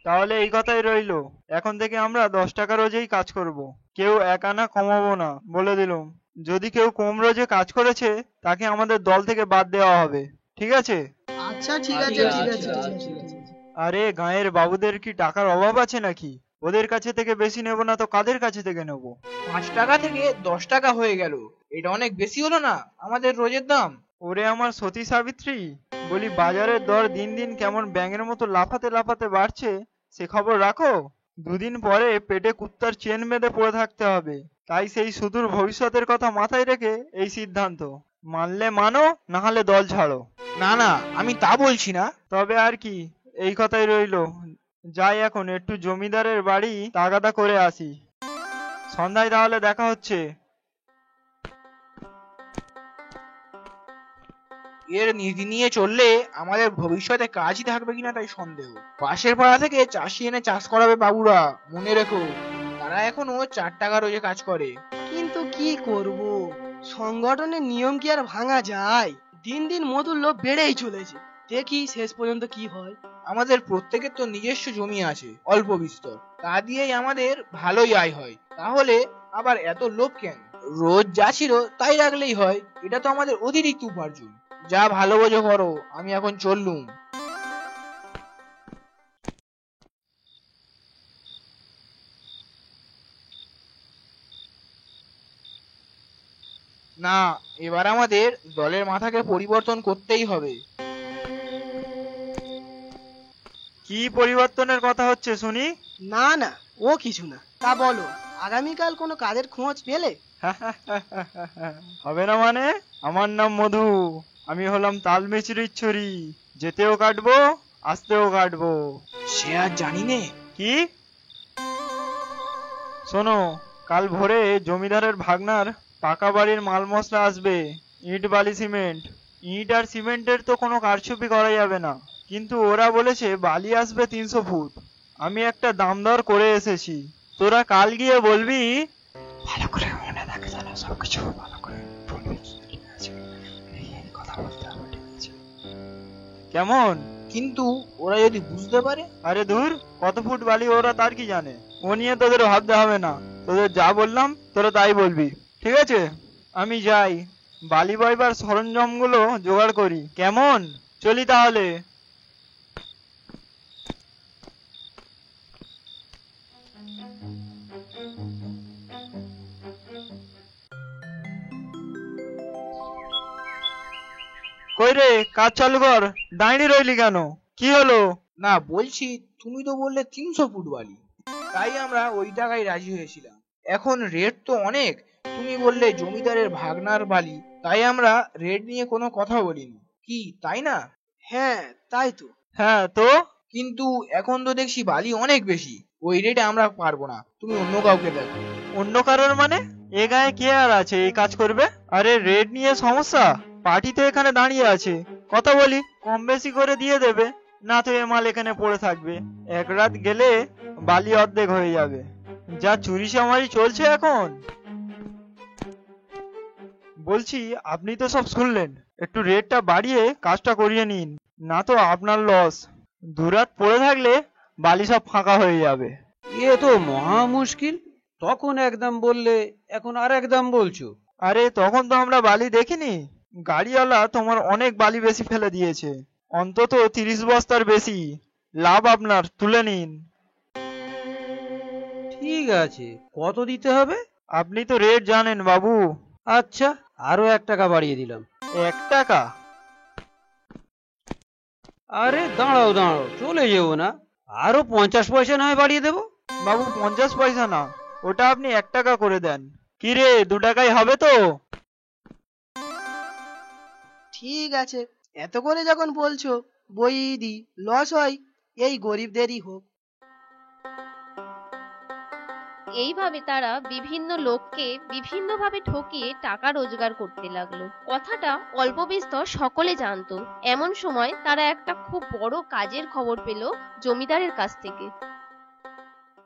তাহলে এই কথাই রইলো, এখন থেকে আমরা 10 টাকা রোজেই কাজ করব। কেউ 1 আনা কমাবো না, বলে দিলুম। যদি কেউ কম রোজে কাজ করেছে তাকে আমাদের দল থেকে বাদ দেওয়া হবে, ঠিক আছে? আচ্ছা ঠিক আছে, ঠিক আছে, ঠিক আছে, ঠিক আছে। আরে গাঁয়ের বাবুদের কি টাকার অভাব আছে নাকি? ওদের কাছে থেকে বেশি নেব না তো কাদের কাছে থেকে নেব? 5 টাকা থেকে 10 টাকা হয়ে গেল, এটা অনেক বেশি হলো না আমাদের রোজের দাম? ওরে আমার সতী সাবিত্রী, বলি বাজারের দর দিন দিন কেমন ব্যাঙের মতো লাফাতে লাফাতে বাড়ছে, সে খবর রাখো। দুদিন পরে পেটে কুত্তার চেন বেঁধে পড়ে থাকতে হবে। তাই সেই সুদূর ভবিষ্যতের কথা মাথায় রেখে এই সিদ্ধান্ত। মানলে মানো, না হলে দল ছাড়ো। না না, আমি তা বলছি না। তবে আর কি, এই কথাই রইলো। যাই এখন একটু জমিদারের বাড়ি তাগাদা করে আসি। সন্ধ্যায় তাহলে দেখা হচ্ছে। এর নীতি নিয়ে চললে আমাদের ভবিষ্যতে কাজই থাকবে কিনা তাই সন্দেহ। পাশের পাড়া থেকে চাষি এনে চাষ করাবে বাবুরা, মনে রেখো। তারা এখনো 4 টাকা রোজে কাজ করে। কিন্তু কি করব, সংগঠনের নিয়ম কি আর ভাঙা যায়? দিন দিন মধুর লোভ বেড়েই চলেছে, দেখি শেষ পর্যন্ত কি হয়। আমাদের প্রত্যেকের তো নিজস্ব জমি আছে, অল্প বিস্তর, তা দিয়েই আমাদের ভালোই আয় হয়। তাহলে আবার এত লোভ কেন? রোজ যা ছিল তাই রাখলেই হয়, এটা তো আমাদের অতিরিক্ত উপার্জন। যা ভালো বোঝো করো, আমি এখন চললুম। না, এবার আমাদের দলের মাথাকে পরিবর্তন করতেই হবে। কি পরিবর্তনের কথা হচ্ছে শুনি? না না, ও কিছু না। তা বলো, আগামীকাল কোনো কাজের খোঁজ পেলে? হবে না মানে? আমার নাম মধু, আমি হলাম তাল মিছরির ছড়ি। যেতেও কাটবো, আসতেও কাটবো। সে আর জানি নে। কি? শোনো, কাল ভোরে জমিদারের ভাগনার পাকা বাড়ির মাল মশলা আসবে, ইট বালি সিমেন্ট। ইট আর সিমেন্টের তো কোনো কারচুপি করা যাবে না, কিন্তু ওরা বলেছে বালি আসবে 300 ফুট। আমি একটা দাম দর করে এসেছি, তোরা কাল গিয়ে বলবি। ভালো করে মনে থাকে যেন সবকিছু ভালো করে বলবি, ঠিক আছে? এই কথা বলতে হবে, ঠিক আছে? কেমন? কিন্তু ওরা যদি বুঝতে পারে? আরে ধুর, কত ফুট বালি ওরা তার কি জানে? ও নিয়ে তোদের ভাবতে হবে না। তোদের যা বললাম তোরা তাই বলবি, ঠিক আছে? আমি যাই, বালি বইবার সরঞ্জামগুলো জোগাড় করি। কেমন? চলি তাহলে। কই রে, কাজ চালু কর। দাঁড়িয়ে রইলি কেন? কি হলো? না, বলছি তুমি তো বললে 300 ফুট বালি, তাই আমরা ওই টাকায় রাজি হয়েছিলাম। এখন রেট তো অনেক। তুমি বললে জমিদারের ভাগনার বালি, তাই আমরা রেট নিয়ে কোনো কথা বলিনি, কি তাই না? হ্যাঁ তাই তো। হ্যাঁ তো? কিন্তু এখন তো দেখছি বালি অনেক বেশি, ওই রেটে আমরা পারবো না, তুমি অন্য কাউকে দেখো। অন্য কারোর মানে? এ গায়ে কে আর আছে এই কাজ করবে? আরে রেড নিয়ে সমস্যা? পার্টি তো এখানে দাঁড়িয়ে আছে, কথা বলি, কম বেশি করে দিয়ে দেবে। না তো এ মাল এখানে পড়ে থাকবে, এক রাত গেলে বালি অর্ধেক হয়ে যাবে। যা চুরি চামারি চলছে এখন। বলছি, আপনি তো সব শুনলেন, একটু রেটটা বাড়িয়ে কাজটা করিয়ে নিন, না তো আপনার লস। দুরাত পড়ে থাকলে বালি সব ফাঁকা হয়ে যাবে। এ তো মহা মুশকিল। তখন একদম বললে, এখন আর একদম বলছো। আরে তখন তো আমরা বালি দেখিনি। গাড়িওয়ালা তোমার অনেক বালি বেশি ফেলে দিয়েছে, অন্তত 30 বস্তার বেশি। লাভ আপনার, তুলে নিন। ঠিক আছে, কত দিতে হবে? আপনি তো রেট জানেন বাবু। আচ্ছা, আরো 1 টাকা বাড়িয়ে দিলাম। 1 টাকা? আরে দাঁড়াও দাঁড়াও, চলে যেও না। আরো 50 পয়সা না হয় বাড়িয়ে দেবো। বাবু 50 পয়সা না, ওটা আপনি 1 টাকা করে দেন। কি রে, 2 টাকায় হবে তো? ঠিক আছে, এত করে যখন বলছো, বই দি, লস হয় এই গরিবদেরই হোক। এইভাবে তারা বিভিন্ন লোককে বিভিন্নভাবে ঠকিয়ে টাকা রোজগার করতে লাগলো। কথাটা অল্প বিস্তর সকলে জানতো। এমন সময় তারা একটা খুব বড় কাজের খবর পেল জমিদারের কাছ থেকে।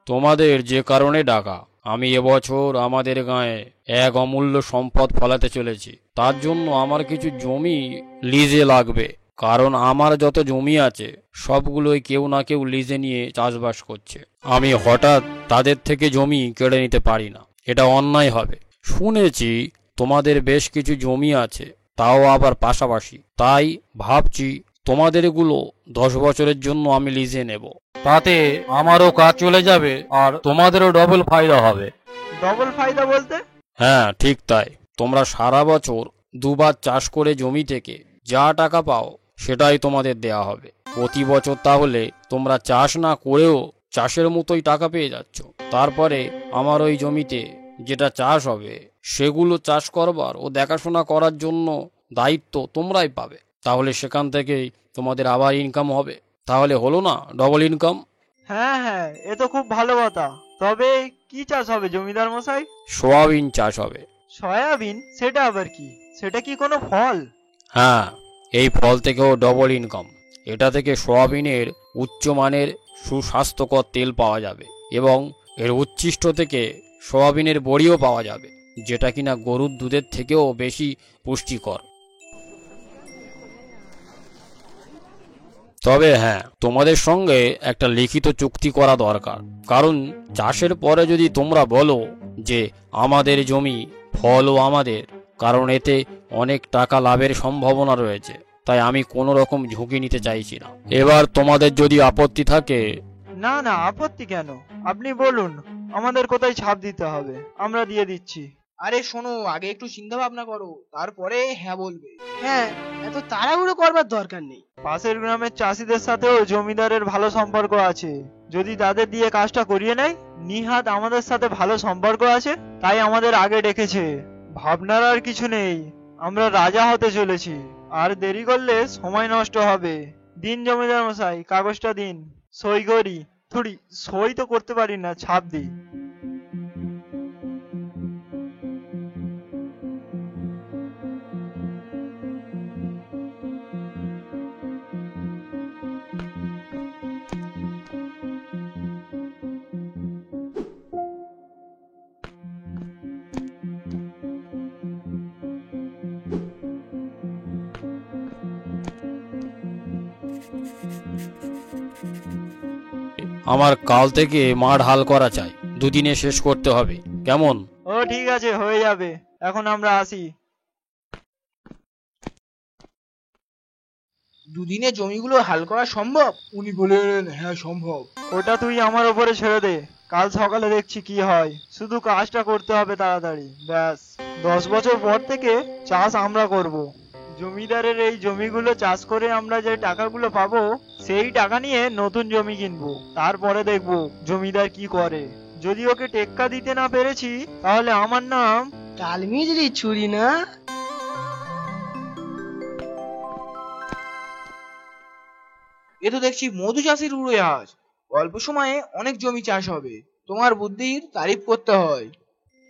তোমাদের যে কারণে ডাকা, আমি এবছর আমাদের গাঁয়ে এক অমূল্য সম্পদ ফলাতে চলেছি। তার জন্য আমার কিছু জমি লিজে লাগবে। কারণ আমার যত জমি আছে সবগুলোই কেউ না কেউ লিজে নিয়ে চাষবাস করছে। আমি হঠাৎ তাদের থেকে জমি কেড়ে নিতে পারি না, এটা অন্যায় হবে। শুনেছি তোমাদের বেশ কিছু জমি আছে, তাও আবার পাশাপাশি, তাই ভাবছি তোমাদেরগুলো 10 বছরের জন্য আমি লিজে নেব। তাতে আমারও কাজ চলে যাবে আর তোমাদেরও ডবল ফায়দা হবে। ডবল ফায়দা বলতে? হ্যাঁ, ঠিক তাই। তোমরা সারা বছর দুবার চাষ করে জমি থেকে যা টাকা পাও সেটাই তোমাদের দেয়া হবে প্রতি বছর। তাহলে তোমরা চাষ না করেও চাষের মতোই টাকা পেয়ে যাচ্ছ। তারপরে আমার ওই জমিতে যেটা চাষ হবে সেগুলো চাষ করবার ও দেখাশোনা করার জন্য দায়িত্ব তোমরাই পাবে। তাহলে সেখান থেকেই তোমাদের আবার ইনকাম হবে। তাহলে হলো না ডবল ইনকাম? হ্যাঁ হ্যাঁ, এ তো খুব ভালো কথা। তবে কি চাষ হবে জমিদার মশাই? সোয়াবিন চাষ হবে। সয়াবিন? সেটা আবার কি? সেটা কি কোনো ফল? হ্যাঁ, এই ফল থেকেও ডবল ইনকাম। এটা থেকে সোয়াবিনের উচ্চমানের সুস্বাস্থ্যকর তেল পাওয়া যাবে এবং এর উচ্ছিষ্ট থেকে সোয়াবিনের বড়িও পাওয়া যাবে, যেটা কিনা গরুর দুধের থেকেও বেশি পুষ্টিকর। তবে হ্যাঁ, তোমাদের সঙ্গে একটা লিখিত চুক্তি করা দরকার। কারণ চাষের পরে যদি তোমরা বলো যে আমাদের জমি, ফলও আমাদের, কারণ এতে অনেক টাকা লাভের সম্ভাবনা রয়েছে, তাই আমি কোনো রকম ঝুঁকি নিতে চাইছি না। এবার তোমাদের যদি আপত্তি থাকে। না না, আপত্তি কেন? আপনি বলুন আমাদের কোথায় ছাপ দিতে হবে, আমরা দিয়ে দিচ্ছি। আরে শোনো, আগে একটু চিন্তা ভাবনা করো, তারপরে হ্যাঁ বলবে। হ্যাঁ, এত তাড়াহুড়ো করবার দরকার নেই। পাশের গ্রামের চাষিদের সাথেও জমিদারের ভালো সম্পর্ক আছে। যদি তাদের দিয়ে কাজটা করিয়ে নেয়, নিহাত আমাদের সাথে ভালো সম্পর্ক আছে, তাই আমাদের আগে ডেকেছে। ভাবনার আর কিছু নেই, আমরা রাজা হতে চলেছি। আর দেরি করলে সময় নষ্ট হবে। দিন জমিদার মশাই, কাগজটা দিন, সই করি। থুড়ি সই তো করতে পারি না, ছাপ দিই। আমার কাল থেকে মাঠ হাল করা চাই, দুদিনে শেষ করতে হবে, কেমন? ও ঠিক আছে, হয়ে যাবে। এখন আমরা আসি। দুদিনে জমিগুলো হাল করা সম্ভব? উনি বলেন হ্যাঁ সম্ভব। ওটা তুই আমার উপরে ছেড়ে দে, কাল সকালে দেখছি কি হয়। শুধু কাজটা করতে হবে তাড়াতাড়ি, ব্যাস। 10 বছর পর থেকে চাষ আমরা করব। জমিদারের এই জমিগুলো চাষ করে আমরা যে টাকাগুলো পাবো, সেই টাকা নিয়ে নতুন জমি কিনবো। তারপরে দেখবো জমিদার কি করে। যদি ওকে টেক্কা দিতে না পেরেছি, তাহলে আমার নাম কালমিজরি ছুরি না। এ তো দেখছি মধু চাষির উড়োজাহাজ। অল্প সময়ে অনেক জমি চাষ হবে। তোমার বুদ্ধির তারিফ করতে হয়।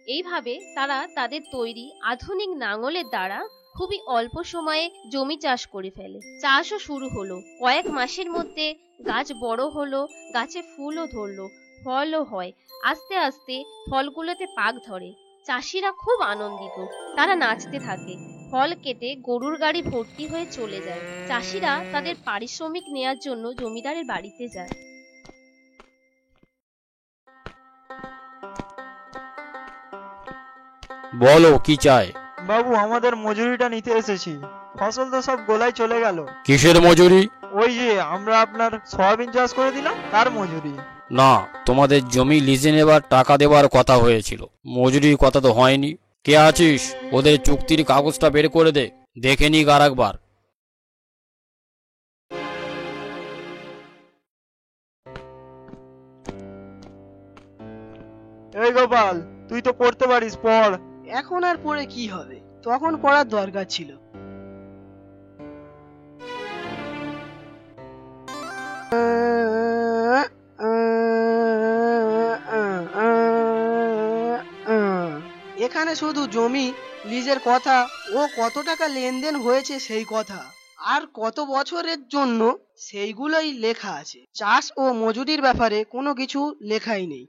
এইভাবে তারা তাদের তৈরি আধুনিক লাঙলের দ্বারা খুবই অল্প সময়ে জমি চাষ করে ফেলে। চাষও শুরু হলো। কয়েক মাসের মধ্যে গাছ বড় হলো, গাছে ফুলও ধরলো, ফলও হয়। আস্তে আস্তে ফলগুলোতে পাক ধরে। চাষিরা খুব আনন্দিত, তারা নাচতে থাকে। ফল কেটে গরুর গাড়ি ভর্তি হয়ে চলে যায়। চাষিরা তাদের পারিশ্রমিক নেয়ার জন্য জমিদারের বাড়িতে যায়। বলো কি চাই? বাবু, আমাদের মজুরিটা নিতে এসেছি। ফসল তো সব গোলায় চলে গেল। কিসের মজুরি? ওই যে আমরা আপনার সয়াবিন চাষ করে দিলাম, তার মজুরি। না, তোমাদের জমি লিজে নেবার টাকা দেবার কথা হয়েছিল, মজুরির কথা তো হয়নি। কে আছিস? ওদের চুক্তির কাগজটা বের করে দে, দেখে নিক আর একবার। এই গোপাল, তুই তো পড়তে পারিস, পড়। এখন আর পড়ে কি হবে, তখন পড়ার দরকার ছিল। এখানে শুধু জমি লিজের কথা ও কত টাকা লেনদেন হয়েছে সেই কথা, আর কত বছরের জন্য সেইগুলোই লেখা আছে। চাষ ও মজুরির ব্যাপারে কোনো কিছু লেখাই নেই।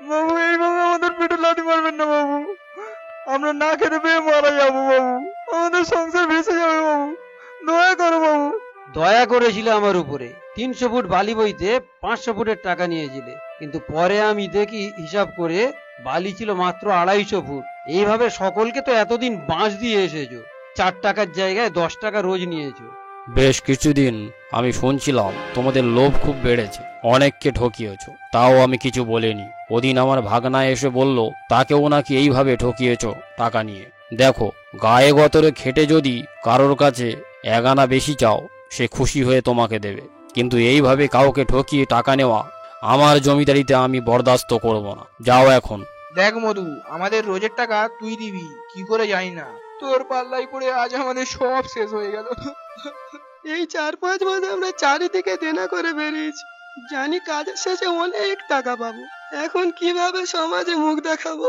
বাবু এইভাবে আমাদের পেটে লাথি মারবেন না বাবু, আমরা না খেতে পেয়ে মারা যাবো বাবু, আমাদের সংসার ভেসে যাবে বাবু, দয়া করো বাবু। দয়া করেছিলে আমার উপরে, 300 ফুট বালি বইতে 500 ফুটের টাকা নিয়েছিলে, কিন্তু পরে আমি দেখি হিসাব করে বালি ছিল মাত্র 250 ফুট। এইভাবে সকলকে তো এতদিন বাঁশ দিয়ে এসেছো, 4 টাকার জায়গায় 10 টাকা রোজ নিয়েছো। বেশ কিছুদিন আমি শুনছিলাম তোমাদের লোভ খুব বেড়েছে, অনেককে ঠকিয়েছো, তাও আমি কিছু বলিনি। ওদিন আমার ভাগনা এসে বলল তাকেও নাকি এইভাবে ঠকিয়েছো টাকা নিয়ে। দেখো, গায়ে গতরে খেটে যদি কারোর কাছে 1 আনা বেশি চাও, সে খুশি হয়ে তোমাকে দেবে, কিন্তু এইভাবে কাউকে ঠকিয়ে টাকা নেওয়া আমার জমিদারিতে আমি বরদাস্ত করব না। যাও এখন। দেখ মধু, আমাদের রোজের টাকা তুই দিবি কি করে জানি না, তোর পাল্লাই পড়ে আজ আমাদের সব শেষ হয়ে গেল। এই 4-5 মাস আমরা চারিদিকে দেনা করে বেরিয়েছি, জানি কাজের শেষে অনেক টাকা পাবো, এখন কিভাবে সমাজে মুখ দেখাবো?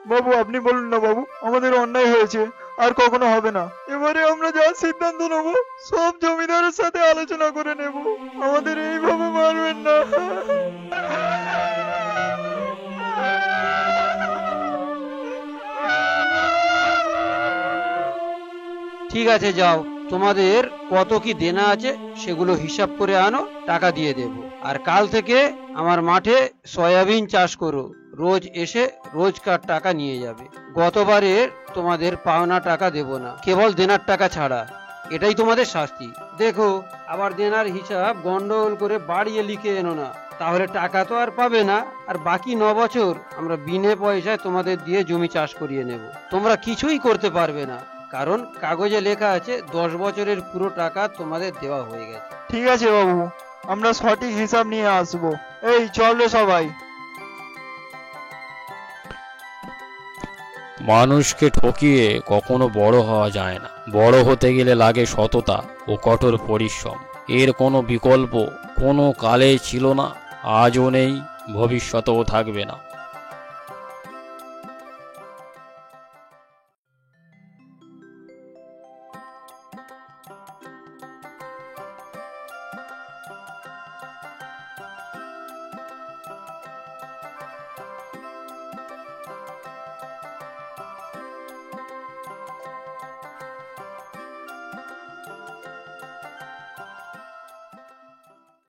বাবু আপনি বলুন না বাবু, আমাদের অন্যায় হয়েছে, আর কখনো হবে না। এবারে আমরা যা সিদ্ধান্ত নেব সব জমিদারের সাথে আলোচনা করে নেব, আমাদের এইভাবে মারবেন না। ঠিক আছে, যাও, তোমাদের কত কি দেনা আছে সেগুলো হিসাব করে আনো, টাকা দিয়ে দেব। আর কাল থেকে আমার মাঠে সয়াবিন চাষ করো, রোজ এসে রোজকার টাকা নিয়ে যাবে। গতবারের তোমাদের পাওনা টাকা দেব না, কেবল দেনার টাকা ছাড়া, এটাই তোমাদের শাস্তি। দেখো আবার দেনার হিসাব গন্ডগোল করে বাড়িয়ে লিখে এনো না, তাহলে টাকা তো আর পাবে না, আর বাকি 9 বছর আমরা বিনে পয়সায় তোমাদের দিয়ে জমি চাষ করিয়ে নেব। তোমরা কিছুই করতে পারবে না, কারণ কাগজে লেখা আছে 10 বছরের পুরো টাকা তোমাদের দেওয়া হয়ে গেছে। ঠিক আছে বাবু, আমরা সঠিক হিসাব নিয়ে আসবো। এই চল রে সবাই। মানুষকে ঠকিয়ে কখনো বড় হওয়া যায় না, বড় হতে গেলে লাগে সততা ও কঠোর পরিশ্রম। এর কোনো বিকল্প কোনো কালে ছিল না, আজও নেই, ভবিষ্যতেও থাকবে না।